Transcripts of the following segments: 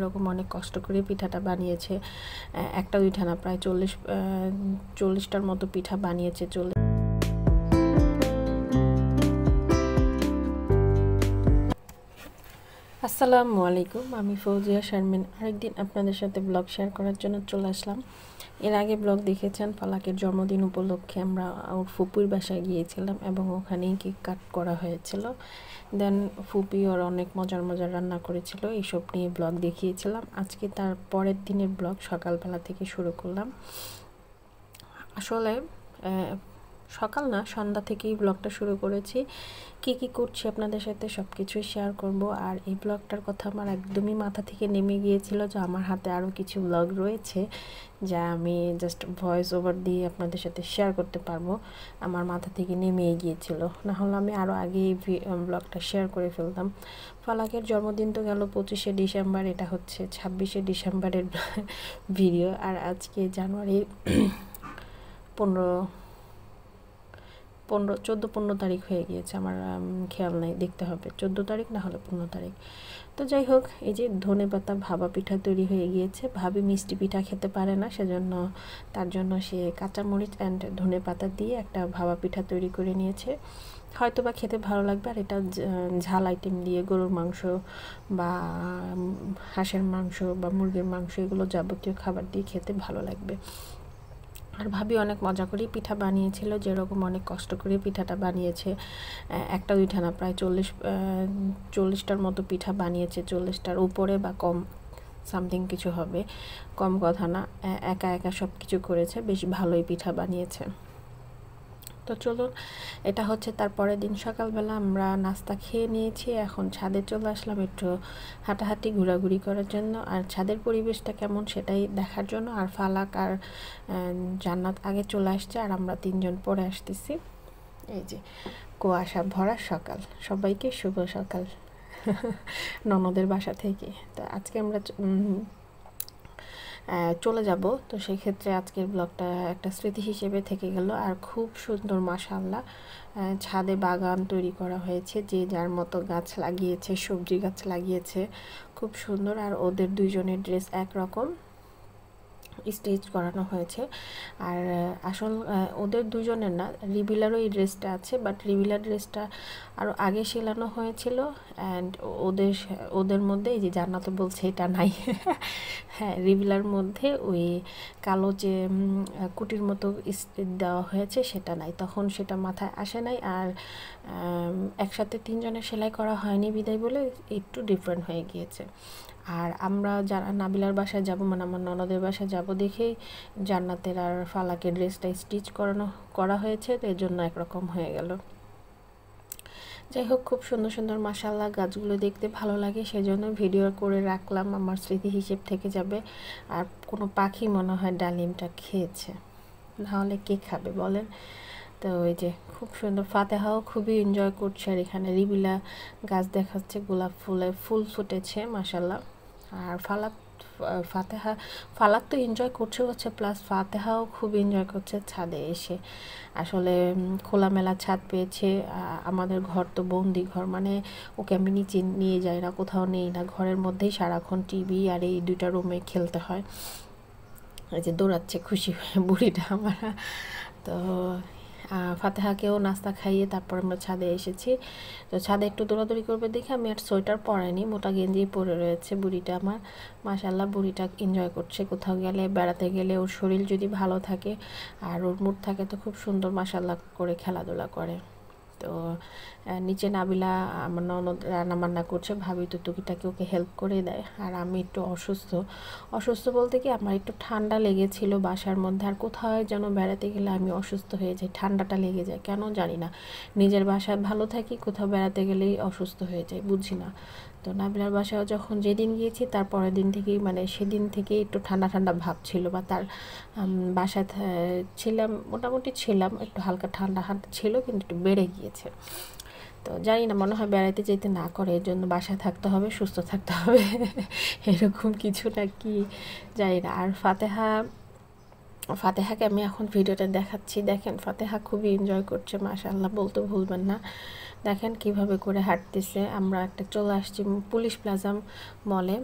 এরকম অনেক কষ্ট করে পিঠাটা বানিয়েছে, একটা দুইটা না প্রায় 40টার মতো পিঠা বানিয়েছে। আসসালামু আলাইকুম, আমি ফৌজিয়া শারমিন আরেকদিন আপনাদের সাথে ব্লগ শেয়ার করার জন্য চলে আসলাম। এর আগে ব্লগ দেখেছেন, ফালাকের জন্মদিন উপলক্ষে আমরা ওর ফুপুর বাসায় গিয়েছিলাম এবং ওখানেই কেক কাট করা হয়েছিল। দেন ফুপি ওর অনেক মজার মজার রান্না করেছিল, এইসব নিয়ে ব্লগ দেখিয়েছিলাম। আজকে তার পরের দিনের ব্লগ সকালবেলা থেকে শুরু করলাম। আসলে সকাল না, সন্ধ্যা থেকেই ব্লগটা শুরু করেছি। কি করছি আপনাদের সাথে সব কিছুই শেয়ার করব। আর এই ব্লগটার কথা আমার একদমই মাথা থেকে নেমে গিয়েছিল যে আমার হাতে আরও কিছু ব্লগ রয়েছে যা আমি জাস্ট ভয়েস ওভার দিয়ে আপনাদের সাথে শেয়ার করতে পারবো। আমার মাথা থেকে নেমে গিয়েছিল, না হলে আমি আরও আগে এই ব্লগটা শেয়ার করে ফেলতাম। ফালাকের জন্মদিন তো গেল 25শে ডিসেম্বর, এটা হচ্ছে 26শে ডিসেম্বরের ভিডিও। আর আজকে জানুয়ারি 14 তারিখ হয়ে গিয়েছে, আমার খেয়াল নাই, দেখতে হবে 14 তারিখ না হলে 15 তারিখ। তো যাই হোক, এই যে ধনেপাতা ভাপা পিঠা তৈরি হয়ে গিয়েছে। ভাবি মিষ্টি পিঠা খেতে পারে না, সেজন্য তার জন্য সে কাঁচামরিচ অ্যান্ড ধনেপাতা দিয়ে একটা ভাপা পিঠা তৈরি করে নিয়েছে। হয়তো বা খেতে ভালো লাগবে। আর এটা ঝাল আইটেম দিয়ে গরুর মাংস বা হাঁসের মাংস বা মুরগির মাংস, এগুলো যাবতীয় খাবার দিয়ে খেতে ভালো লাগবে। আর ভাবি অনেক মজা করেই পিঠা বানিয়েছিল, যেরকম অনেক কষ্ট করে পিঠাটা বানিয়েছে। একটা দুইটা না প্রায় 40টার মতো পিঠা বানিয়েছে, 40টার উপরে বা কম সামথিং কিছু হবে, কম কথা না। একা একা সব কিছু করেছে, বেশ ভালোই পিঠা বানিয়েছে। তো চলুন, এটা হচ্ছে তার পরের দিন সকালবেলা আমরা নাস্তা খেয়ে নিয়েছি। এখন ছাদে চলে আসলাম একটু হাঁটাহাঁটি ঘোরাঘুরি করার জন্য, আর ছাদের পরিবেশটা কেমন সেটাই দেখার জন্য। আর ফালাক আর জান্নাত আগে চলে আসছে, আর আমরা তিনজন পরে আসতেছি। এই যে কুয়াশা ভরা সকাল, সবাইকে শুভ সকাল ননদের বাসা থেকে। তো আজকে আমরা চলে যাব, তো সেই ক্ষেত্রে আজকের ব্লগটা একটা স্মৃতি হিসেবে থেকে গেল। আর খুব সুন্দর মাশাআল্লাহ ছাদে বাগান তৈরি করা হয়েছে, যে যার মতো গাছ লাগিয়েছে, সবজি গাছ লাগিয়েছে, খুব সুন্দর। আর ওদের দুইজনের ড্রেস একরকম স্টেজ করানো হয়েছে। আর আসল ওদের দুজনের না, রিবিলারও এই ড্রেসটা আছে, বাট রিবিলার ড্রেসটা আরও আগে সেলানো হয়েছিল। অ্যান্ড ওদের মধ্যে এই যে জান্নাত বলছে এটা নাই হ্যাঁ, রিবিলার মধ্যে ওই কালো যে কুটির মতো দেওয়া হয়েছে সেটা নাই, তখন সেটা মাথায় আসে নাই। আর একসাথে তিনজনের সেলাই করা হয়নি বিদায় বলে একটু ডিফারেন্ট হয়ে গিয়েছে। আর আমরা যারা নাবিলার বাসায় যাব, মানে আমার ননদের বাসায় যাব, দেখেই জান্নাতের আর ফালাকের ড্রেসটা স্টিচ করা হয়েছে, তো এর জন্য একরকম হয়ে গেল। যাই হোক, খুব সুন্দর সুন্দর মাশাআল্লাহ গাছগুলো দেখতে ভালো লাগে, সেজন্য ভিডিও করে রাখলাম, আমার স্মৃতি হিসেব থেকে যাবে। আর কোনো পাখি মনে হয় ডালিমটা খেয়েছে, নাহলে কে খাবে বলেন। তো ওই যে খুব সুন্দর, ফাতেহাও খুবই এনজয় করছে। আর এখানে রিবিলা গাছ দেখাচ্ছে, গোলাপ ফুল ফুটেছে মাশাআল্লাহ। আর ফালাক তো এনজয় করছে প্লাস ফাতেহাও খুব এনজয় করছে ছাদে এসে। আসলে খোলামেলা ছাদ পেয়েছে। আমাদের ঘর তো বন্দি ঘর, মানে ওকে আমি নিচে নিয়ে যাই না, কোথাও নেই না, ঘরের মধ্যেই সারাক্ষণ টিভি আর এই দুইটা রুমে খেলতে হয়। এই যে দৌড়াচ্ছে খুশি হয়ে বুড়িটা আমার। তো ফাতেহাকেও নাস্তা খাইয়ে তারপর আমরা ছাদে এসেছি। তো ছাদে একটু দৌড়াদৌড়ি করবে দেখে আমি আর সোয়েটার পরাইনি, মোটা গেঞ্জি পরে রয়েছে বুড়িটা আমার। মাশাআল্লাহ বুড়িটা এনজয় করছে, কোথাও গেলে বেড়াতে গেলে ওর শরীর যদি ভালো থাকে আর ওর মুড থাকে তো খুব সুন্দর মাশাআল্লাহ করে খেলাধুলা করে। তো নিচে নাবিলা আমার ননদ রান্নাবান্না করছে, ভাবি তো টুকিটাকি ওকে হেল্প করে দেয়। আর আমি একটু অসুস্থ বলতে কি, আমার একটু ঠান্ডা লেগেছিল বাসার মধ্যে। আর কোথাও যেন বেড়াতে গেলে আমি অসুস্থ হয়ে যাই, ঠান্ডাটা লেগে যায় কেন জানি না। নিজের বাসায় ভালো থাকি, কোথাও বেড়াতে গেলেই অসুস্থ হয়ে যাই, বুঝি না। তো নাবিলার বাসায় যখন যেদিন গিয়েছি তার পরের দিন থেকেই, মানে সেদিন থেকেই একটু ঠান্ডা ঠান্ডা ভাব ছিল, বা তার বাসায় ছিলাম, মোটামুটি ছিলাম, একটু হালকা ঠান্ডা ছিল, কিন্তু একটু বেড়ে গিয়েছে। তো জানি না, মনে হয় বেড়াইতে যেতে না করে, এর জন্য বাসায় থাকতে হবে, সুস্থ থাকতে হবে এরকম কিছু না কি জানি না। আর ফাতেহা ফাতেহাকে আমি এখন ভিডিওটা দেখাচ্ছি, দেখেন ফাতেহা খুবই এনজয় করছে মাশাআল্লাহ, বলতে ভুলবেন না। দেখেন কিভাবে করে হাঁটতেছে। আমরা একটা চলে আসছি পুলিশ প্লাজা মলে,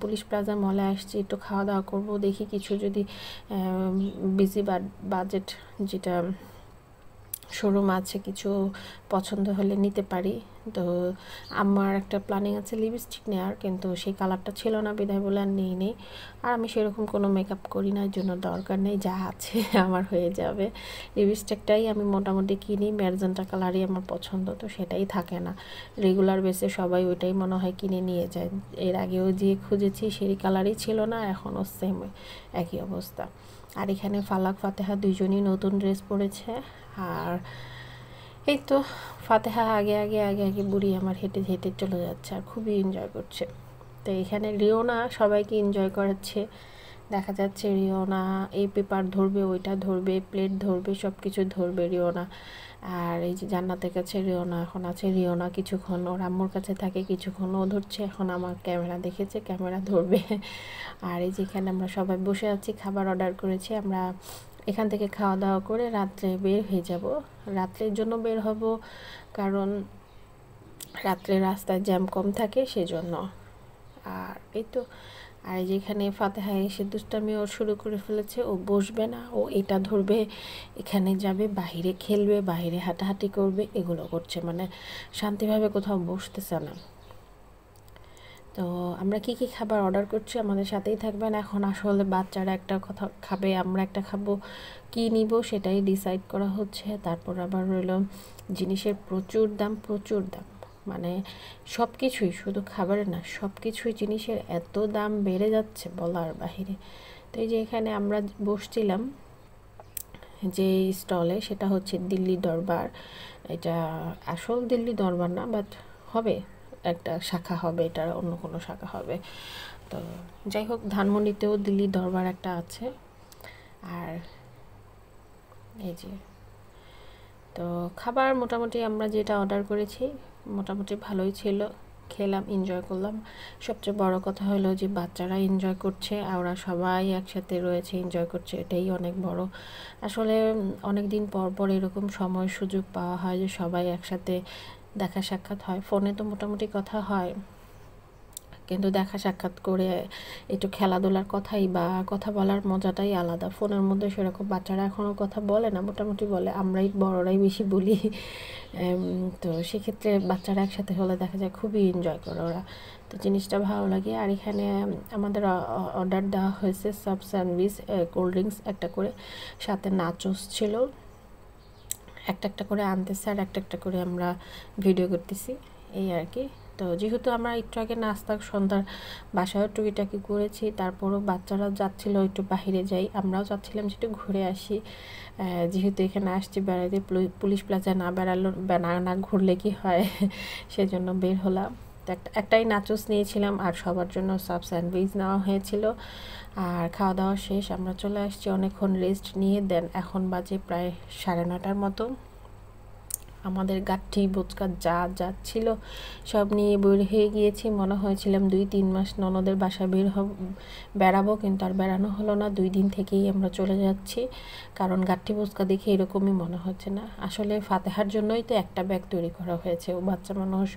পুলিশ প্লাজা মলে আসছি, একটু খাওয়া দাওয়া করবো, দেখি কিছু যদি বিজি বাজেট যেটা শোরুম আছে কিছু পছন্দ হলে নিতে পারি। তো আমার একটা প্ল্যানিং আছে লিপস্টিক নেওয়ার, কিন্তু সেই কালারটা ছিল না বিদায় বলে আর নিই নেই। আর আমি সেরকম কোনো মেকআপ করি না, এর জন্য দরকার নেই, যা আছে আমার হয়ে যাবে। লিপস্টিকটাই আমি মোটামুটি কিনি, ম্যাজেন্টা কালারই আমার পছন্দ, তো সেটাই থাকে না রেগুলার বেসে, সবাই ওইটাই মনে হয় কিনে নিয়ে যায়। এর আগেও যে খুঁজেছি সেই কালারই ছিল না, এখনও সেম একই অবস্থা। আর এখানে ফালাক ফাতেহা দুইজনই নতুন ড্রেস পরেছে। আর এই তো ফাতেহা আগে আগে আগে আগে বুড়ি আমার হেঁটে হেঁটে চলে যাচ্ছে আর খুবই এনজয় করছে। তো এখানে রিওনা সবাইকে এনজয় করাচ্ছে, দেখা যাচ্ছে রিওনা এই পেপার ধরবে, ওইটা ধরবে, প্লেট ধরবে, সব কিছু ধরবে রিওনা। আর এই যে জান্নাতের কাছে রিওনা এখন আছে, রিওনা কিছুক্ষণ ওর আম্মুর কাছে থাকে, কিছুক্ষণ ও ধরছে, এখন আমার ক্যামেরা দেখেছে, ক্যামেরা ধরবে। আর এই যেখানে আমরা সবাই বসে আছি, খাবার অর্ডার করেছি, আমরা এখান থেকে খাওয়া দাওয়া করে রাত্রে বের হয়ে যাব। রাত্রের জন্য বের হব কারণ রাত্রে রাস্তায় জ্যাম কম থাকে সেজন্য। আর এই তো, আর যেখানে ফাতেহা এসে দুষ্টামি ওর শুরু করে ফেলেছে, ও বসবে না, ও এটা ধরবে, এখানে যাবে, বাহিরে খেলবে, বাহিরে হাঁটাহাঁটি করবে, এগুলো করছে, মানে শান্তিভাবে কোথাও বসতেছে না। তো আমরা কি কি খাবার অর্ডার করছি আমাদের সাথেই থাকবেন। এখন আসলে বাচ্চারা একটা কথা খাবে, আমরা একটা খাবো, কি নিব সেটাই ডিসাইড করা হচ্ছে। তারপর আবার রইল জিনিসের প্রচুর দাম, প্রচুর দাম, মানে সব কিছুই, শুধু খাবারের না, সব কিছুই জিনিসের এত দাম বেড়ে যাচ্ছে বলার বাহিরে। তো এই যে এখানে আমরা বসছিলাম যে স্টলে, সেটা হচ্ছে দিল্লি দরবার। এটা আসল দিল্লি দরবার না, বাট হবে, একটা শাখা হবে, এটার অন্য কোনো শাখা হবে। তো যাই হোক, ধানমন্ডিতেও দিল্লি দরবার একটা আছে। আর এই যে, তো খাবার মোটামুটি আমরা যেটা অর্ডার করেছি মোটামুটি ভালোই ছিল, খেলাম, এনজয় করলাম। সবচেয়ে বড় কথা হলো যে বাচ্চারা এনজয় করছে, আর ওরা সবাই একসাথে রয়েছে, এনজয় করছে, এটাই অনেক বড়। আসলে অনেক দিন পর পর এরকম সময় সুযোগ পাওয়া হয় যে সবাই একসাথে দেখা সাক্ষাৎ হয়। ফোনে তো মোটামুটি কথা হয়, কিন্তু দেখা সাক্ষাৎ করে একটু খেলাধুলার কথাই বা কথা বলার মজাটাই আলাদা। ফোনের মধ্যে সেরকম বাচ্চারা এখনও কথা বলে না, মোটামুটি বলে, আমরাই বড়রাই বেশি বলি। তো সেক্ষেত্রে বাচ্চারা একসাথে হলে দেখা যায় খুবই এনজয় করে ওরা, তো জিনিসটা ভালো লাগে। আর এখানে আমাদের অর্ডার দেওয়া হয়েছে সাব স্যান্ডউইচ, কোল্ড ড্রিঙ্কস একটা করে, সাথে নাচোস ছিল, একটা একটা করে আনতেছে আর একটা একটা করে আমরা ভিডিও করতেছি, এই আর কি। তো যেহেতু আমরা একটু আগে নাস্তা সন্ধ্যার বাসায়ও টুকিটাকি করেছি, তারপরও বাচ্চারা যাচ্ছিলো একটু বাহিরে যাই, আমরাও চাচ্ছিলাম যে একটু ঘুরে আসি। যেহেতু এখানে আসছি বেড়াতে, পুলিশ প্লাজা না বেড়ালো না ঘুরলে কি হয়, সেজন্য বের হলাম। তো একটাই নাচোস নিয়েছিলাম আর সবার জন্য সাব স্যান্ডউইচ নেওয়া হয়েছিল। আর খাওয়া দাওয়া শেষ, আমরা চলে আসছি, অনেকক্ষণ রেস্ট নিয়ে দেন এখন বাজে প্রায় 9:30 মতো। আমাদের গাঠি বোচকা যা যা ছিল সব নিয়ে বের হয়ে গিয়েছি। মনে হয়েছিলাম 2-3 মাস ননদের বাসায় বেড়াবো, কিন্তু আর বেড়ানো হলো না, 2 দিন থেকেই আমরা চলে যাচ্ছি। কারণ গাঠি বোচকা দেখে এরকমই মনে হচ্ছে না, আসলে ফাতেহার জন্যই তো একটা ব্যাগ তৈরি করা হয়েছে, ও বাচ্চা মানুষ,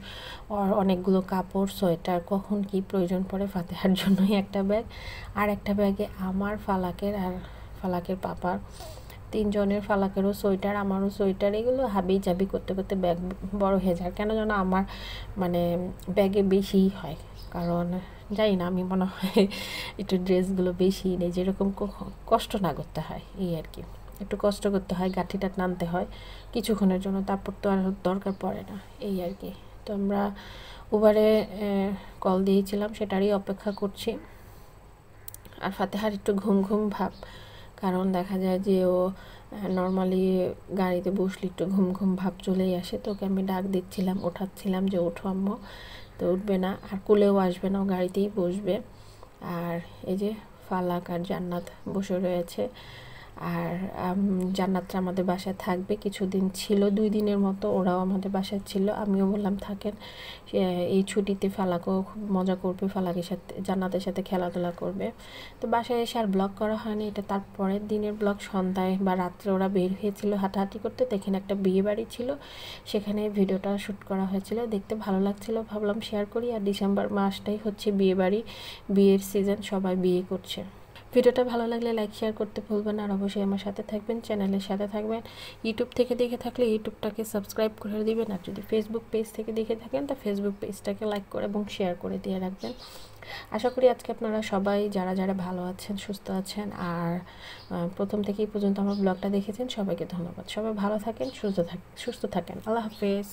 ওর অনেকগুলো কাপড় সোয়েটার, কখন কি প্রয়োজন পড়ে, ফাতেহার জন্যই একটা ব্যাগ। আর একটা ব্যাগে আমার, ফালাকের আর ফালাকের পাপার, 3 জনের, ফালাকেরও সোয়েটার, আমারও সোয়েটার, এগুলো হাবি জাবি করতে করতে ব্যাগ বড় হয়ে যায়। কেন যেন আমার মানে ব্যাগে বেশিই হয়, কারণ জানি না, আমি মনে হয় একটু ড্রেসগুলো বেশি নেই, যেরকম কষ্ট না করতে হয়, এই আর কি, একটু কষ্ট করতে হয়, গাঠিটা টানতে হয় কিছুক্ষণের জন্য, তারপর তো আর দরকার পড়ে না, এই আর কি। তো আমরা উবারে কল দিয়েছিলাম, সেটারই অপেক্ষা করছি। আর ফাতেহার একটু ঘুম ঘুম ভাব, কারণ দেখা যায় যে ও নর্মালি গাড়িতে বসলে একটু ঘুম ঘুম ভাব চলেই আসে। তো ওকে আমি ডাক দিচ্ছিলাম, ওঠাচ্ছিলাম যে ওঠো আম্মু, তো উঠবে না, আর কোলেও আসবে না, ও গাড়িতেই বসবে। আর এই যে ফালাক আর জান্নাত বসে রয়েছে। আর জান্নাতরা আমাদের বাসায় থাকবে কিছুদিন ছিল, 2 দিনের মতো ওরাও আমাদের বাসায় ছিল। আমিও বললাম থাকেন, এই ছুটিতে ফালাকও খুব মজা করবে, ফালাকের সাথে জান্নাতের সাথে খেলাধুলা করবে। তো বাসায় এসে আর ব্লগ করা হয়নি, এটা তারপরের দিনের ব্লগ। সন্ধ্যায় বা রাত্রে ওরা বের হয়েছিল হাঁটাহাঁটি করতে, তো এখানে একটা বিয়ে বাড়ি ছিল, সেখানে ভিডিওটা শ্যুট করা হয়েছিল, দেখতে ভালো লাগছিল, ভাবলাম শেয়ার করি। আর ডিসেম্বর মাসটাই হচ্ছে বিয়ে বাড়ি, বিয়ের সিজন, সবাই বিয়ে করছে। ভিডিওটা ভালো লাগলে লাইক শেয়ার করতে ভুলবেন, আর অবশ্যই আমার সাথে থাকবেন, চ্যানেলের সাথে থাকবেন। ইউটিউব থেকে দেখে থাকলে ইউটিউবটাকে সাবস্ক্রাইব করে দিবেন, আর যদি ফেসবুক পেজ থেকে দেখে থাকেন তা ফেসবুক পেজটাকে লাইক করে এবং শেয়ার করে দিয়ে রাখবেন। আশা করি আজকে আপনারা সবাই যারা যারা ভালো আছেন, সুস্থ আছেন, আর প্রথম থেকেই পর্যন্ত আমার ব্লগটা দেখেছেন, সবাইকে ধন্যবাদ। সবাই ভালো থাকেন, সুস্থ থাকেন। আল্লাহ হাফেজ।